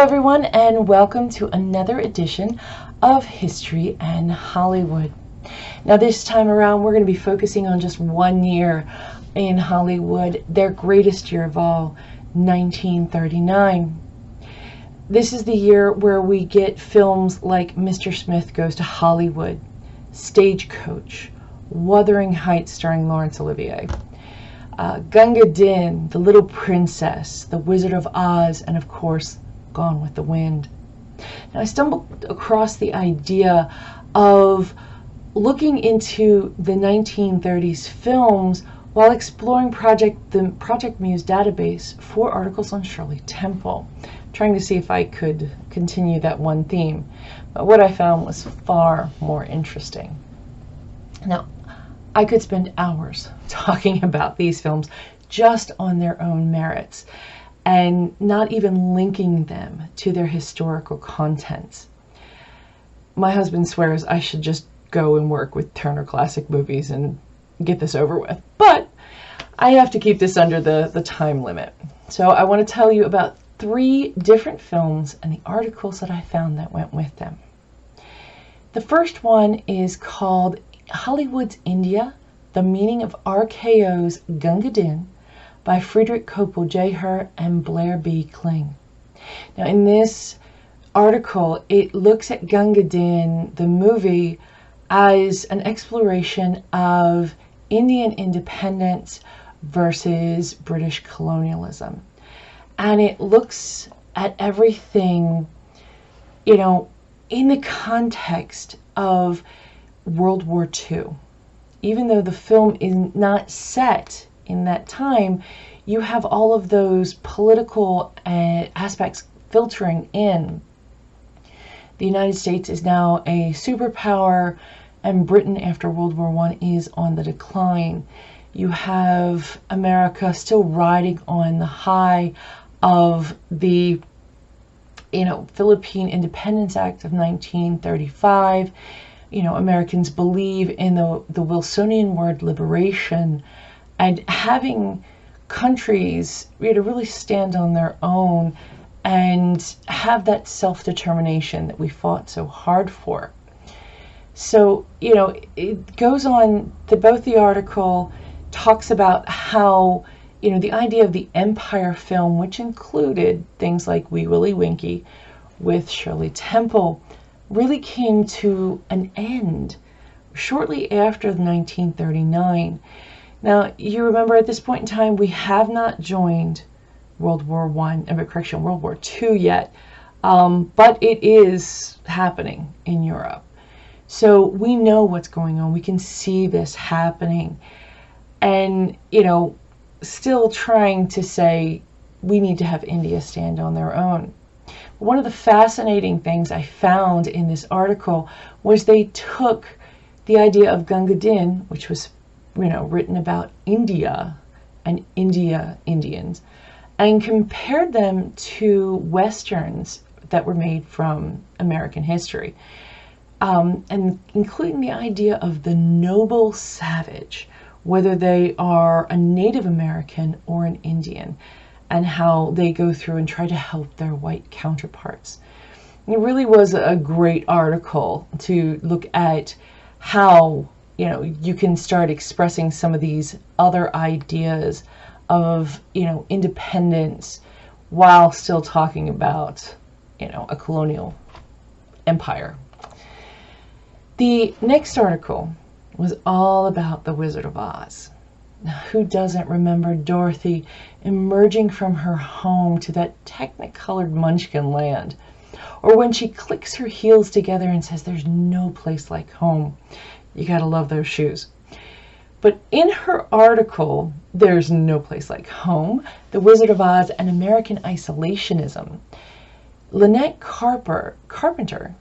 everyone, and welcome to another edition of History and Hollywood. Now this time around we're going to be focusing on just one year in Hollywood, their greatest year of all, 1939. This is the year where we get films like Mr. Smith Goes to Hollywood, Stagecoach, Wuthering Heights starring Laurence Olivier, Gunga Din, The Little Princess, The Wizard of Oz, and of course Gone with the Wind. Now I stumbled across the idea of looking into the 1930s films while exploring the Project Muse database for articles on Shirley Temple, trying to see if I could continue that one theme. But what I found was far more interesting. Now, I could spend hours talking about these films just on their own merits and not even linking them to their historical contents. My husband swears I should just go and work with Turner Classic Movies and get this over with, but I have to keep this under the time limit. So I want to tell you about 3 different films and the articles that I found that went with them. The first one is called Hollywood's India, The Meaning of RKO's Gunga Din by Friedrich Kopel-Jeher and Blair B. Kling. Now in this article, it looks at Gunga Din, the movie, as an exploration of Indian independence versus British colonialism. And it looks at everything, you know, in the context of World War II. Even though the film is not set in that time, you have all of those political aspects filtering in. The United States is now a superpower, and Britain after World War I is on the decline. You have America still riding on the high of the Philippine Independence Act of 1935. Americans believe in the Wilsonian word liberation, and having countries really stand on their own and have that self-determination that we fought so hard for. So, it goes on, both the article talks about how, the idea of the empire film, which included things like Wee Willie Winkie with Shirley Temple, really came to an end shortly after 1939. Now, you remember at this point in time, we have not joined World War II yet, but it is happening in Europe. So we know what's going on. We can see this happening. And, still trying to say we need to have India stand on their own. One of the fascinating things I found in this article was they took the idea of Gunga Din, which was, written about India and Indians, and compared them to Westerns that were made from American history, and including the idea of the noble savage, whether they are a Native American or an Indian, and how they go through and try to help their white counterparts. It really was a great article to look at how, you can start expressing some of these other ideas of, independence while still talking about, a colonial empire. The next article was all about The Wizard of Oz. Now, who doesn't remember Dorothy emerging from her home to that technicolored munchkin land? Or when she clicks her heels together and says, "There's no place like home." You gotta love those shoes. But in her article, There's No Place Like Home, The Wizard of Oz and American Isolationism, Lynette Carpenter,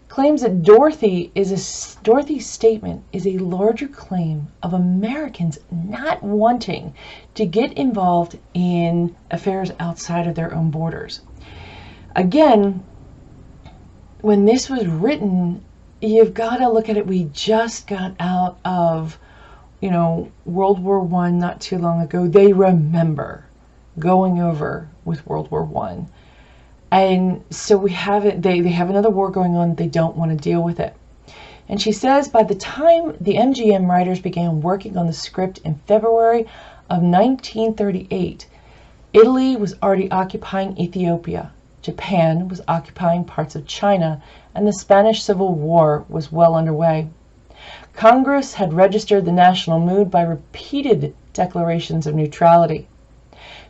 claims that Dorothy's statement is a larger claim of Americans not wanting to get involved in affairs outside of their own borders. Again, when this was written, you've got to look at it. We just got out of, World War I not too long ago. They remember going over with World War I. And so we have it, they have another war going on, they don't want to deal with it. And she says by the time the MGM writers began working on the script in February of 1938, Italy was already occupying Ethiopia, Japan was occupying parts of China, and the Spanish Civil War was well underway. Congress had registered the national mood by repeated declarations of neutrality.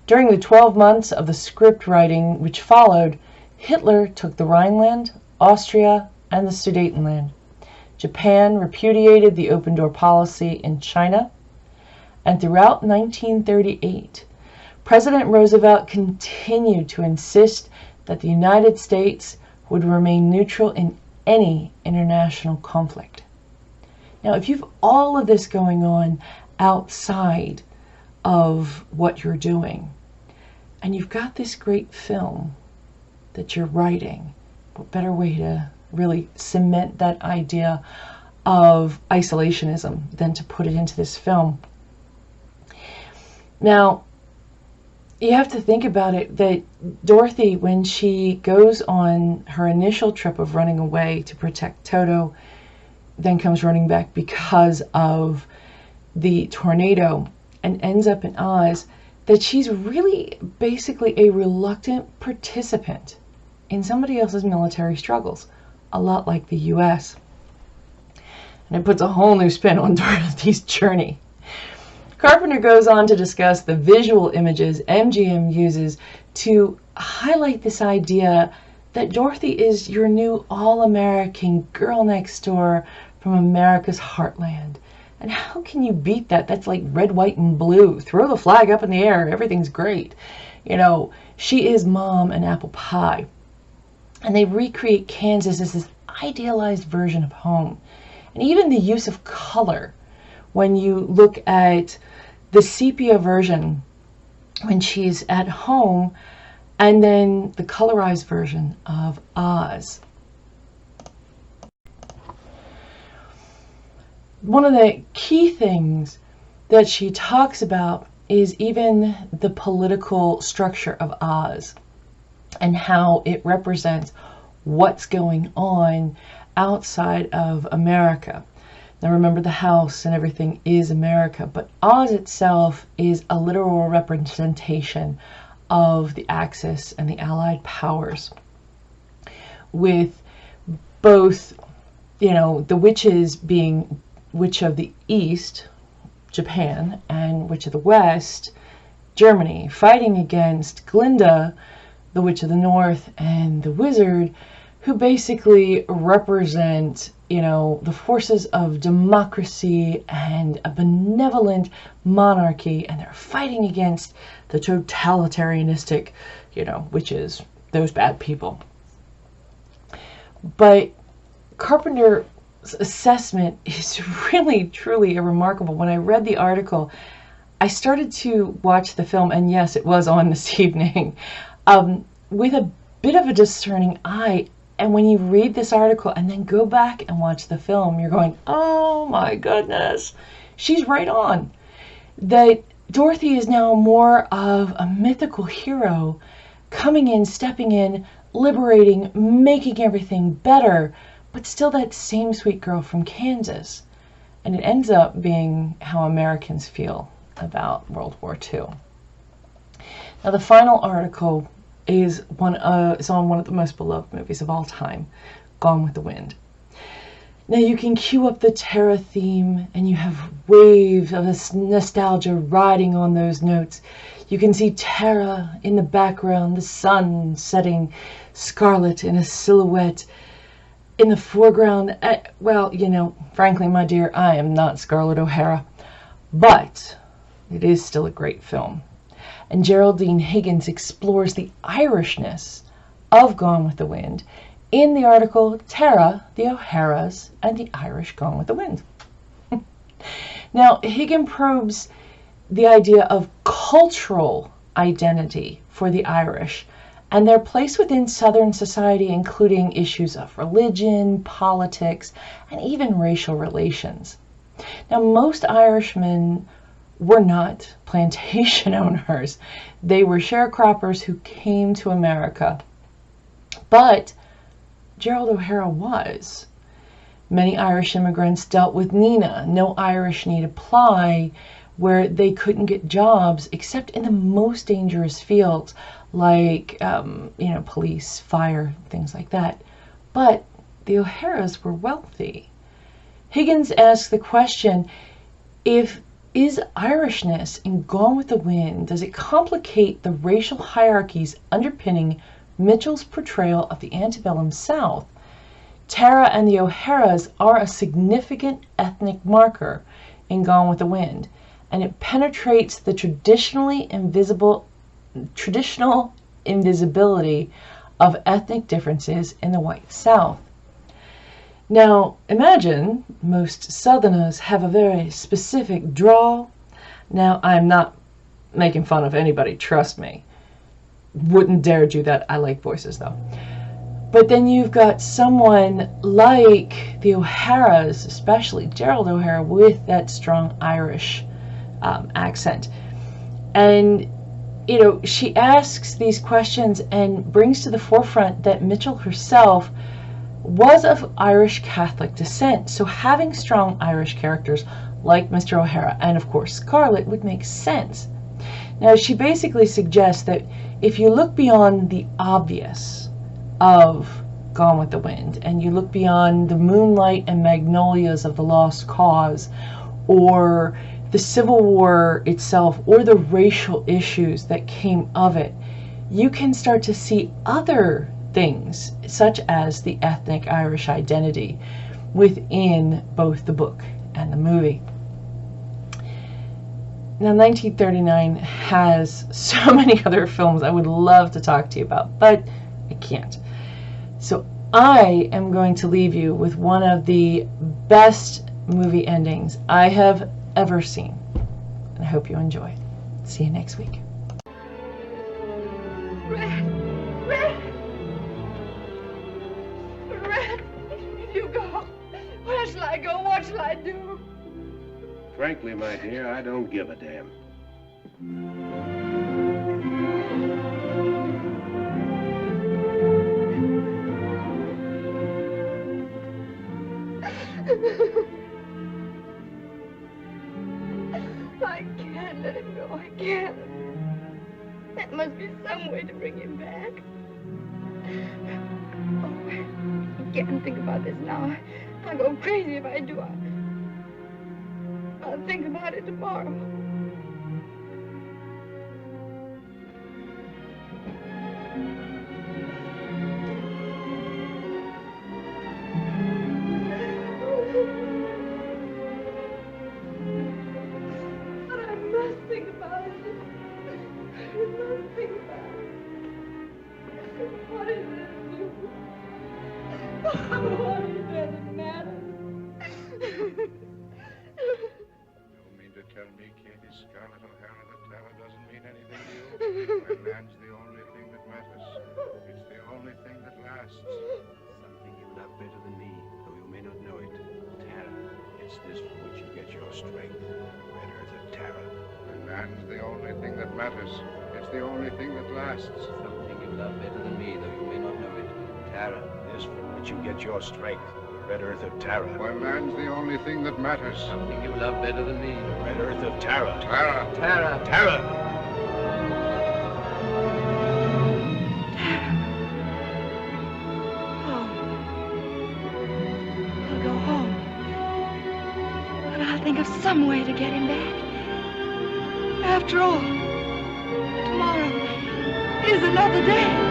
During the 12 months of the script writing which followed, Hitler took the Rhineland, Austria, and the Sudetenland. Japan repudiated the open-door policy in China, and throughout 1938, President Roosevelt continued to insist that the United States would remain neutral in any international conflict. Now, if you've all of this going on outside of what you're doing, and you've got this great film that you're writing, what better way to really cement that idea of isolationism than to put it into this film? Now, you have to think about it that Dorothy, when she goes on her initial trip of running away to protect Toto, then comes running back because of the tornado and ends up in Oz, that she's really basically a reluctant participant in somebody else's military struggles, a lot like the U.S. And it puts a whole new spin on Dorothy's journey. Carpenter goes on to discuss the visual images MGM uses to highlight this idea that Dorothy is your new all-American girl next door from America's heartland. And how can you beat that? That's like red, white, and blue. Throw the flag up in the air. Everything's great. You know, she is mom and apple pie. And they recreate Kansas as this idealized version of home. And even the use of color, when you look at the sepia version when she's at home, and then the colorized version of Oz. One of the key things that she talks about is even the political structure of Oz and how it represents what's going on outside of America. Now remember, the house and everything is America, but Oz itself is a literal representation of the Axis and the Allied powers, with both, you know, the witches being Witch of the East, Japan, and Witch of the West, Germany, fighting against Glinda, the Witch of the North, and the Wizard, who basically represent, you know, the forces of democracy and a benevolent monarchy, and they're fighting against the totalitarianistic, you know, witches, those bad people. But Carpenter's assessment is really, truly a remarkable. When I read the article, I started to watch the film, and yes, it was on this evening, with a bit of a discerning eye. And when you read this article and then go back and watch the film, you're going, oh my goodness, she's right on. That Dorothy is now more of a mythical hero, coming in, stepping in, liberating, making everything better, but still that same sweet girl from Kansas. And it ends up being how Americans feel about World War II. Now the final article is on one of the most beloved movies of all time, Gone with the Wind. Now you can cue up the Terra theme, and you have waves of nostalgia riding on those notes. You can see Terra in the background, the sun setting scarlet in a silhouette. In the foreground, well, you know, frankly, my dear, I am not Scarlett O'Hara, but it is still a great film. And Geraldine Higgins explores the Irishness of Gone with the Wind in the article Terra, the O'Haras, and the Irish Gone with the Wind. Now, Higgins probes the idea of cultural identity for the Irish and their place within Southern society, including issues of religion, politics, and even racial relations. Now, most Irishmen were not plantation owners. They were sharecroppers who came to America But Gerald O'Hara was. Many Irish immigrants dealt with NENA, no Irish need apply, where they couldn't get jobs except in the most dangerous fields like, police, fire, things like that. But the O'Haras were wealthy. Higgins asks the question, is Irishness in Gone with the Wind, does it complicate the racial hierarchies underpinning Mitchell's portrayal of the antebellum South? Tara and the O'Haras are a significant ethnic marker in Gone with the Wind, and it penetrates the traditional invisibility of ethnic differences in the white South. Now, imagine most Southerners have a very specific drawl. Now, I'm not making fun of anybody, trust me. Wouldn't dare do that. I like voices, though. But then you've got someone like the O'Haras, especially Gerald O'Hara, with that strong Irish accent. And, she asks these questions and brings to the forefront that Mitchell herself was of Irish Catholic descent. So having strong Irish characters like Mr. O'Hara and, of course, Scarlett would make sense. Now, she basically suggests that if you look beyond the obvious of Gone with the Wind, and you look beyond the moonlight and magnolias of The Lost Cause, or the Civil War itself, or the racial issues that came of it, you can start to see other things, such as the ethnic Irish identity within both the book and the movie. Now, 1939 has so many other films I would love to talk to you about, but I can't. So I am going to leave you with one of the best movie endings I have ever seen. And I hope you enjoy it. See you next week. Red! You go. Where shall I go? What shall I do? Frankly, my dear, I don't give a damn. I can't let him go. I can't. There must be some way to bring him back. Oh, I can't think about this now. I'll go crazy if I do. I'll think about it tomorrow. But I must think about it. I must think about it. What is it? What is it that matters? You mean to tell me, Katie Scarlett O'Hara, that Tara doesn't mean anything to you? My man's the only thing that matters. It's the only thing that lasts. Something you love better than me, though you may not know it. Tara, it's this from which you get your strength. Red Earth of Tara. My man's the only thing that matters. It's the only thing that lasts. Something you love better than me, though you may not know it. Tara, this from which you get your strength. Red Earth of Tara. My man's the only thing that matters. Something you love better than me. Red Earth of Tara. Tara. Tara. Tara. I'll go home. But I'll think of some way to get him back. After all, tomorrow is another day.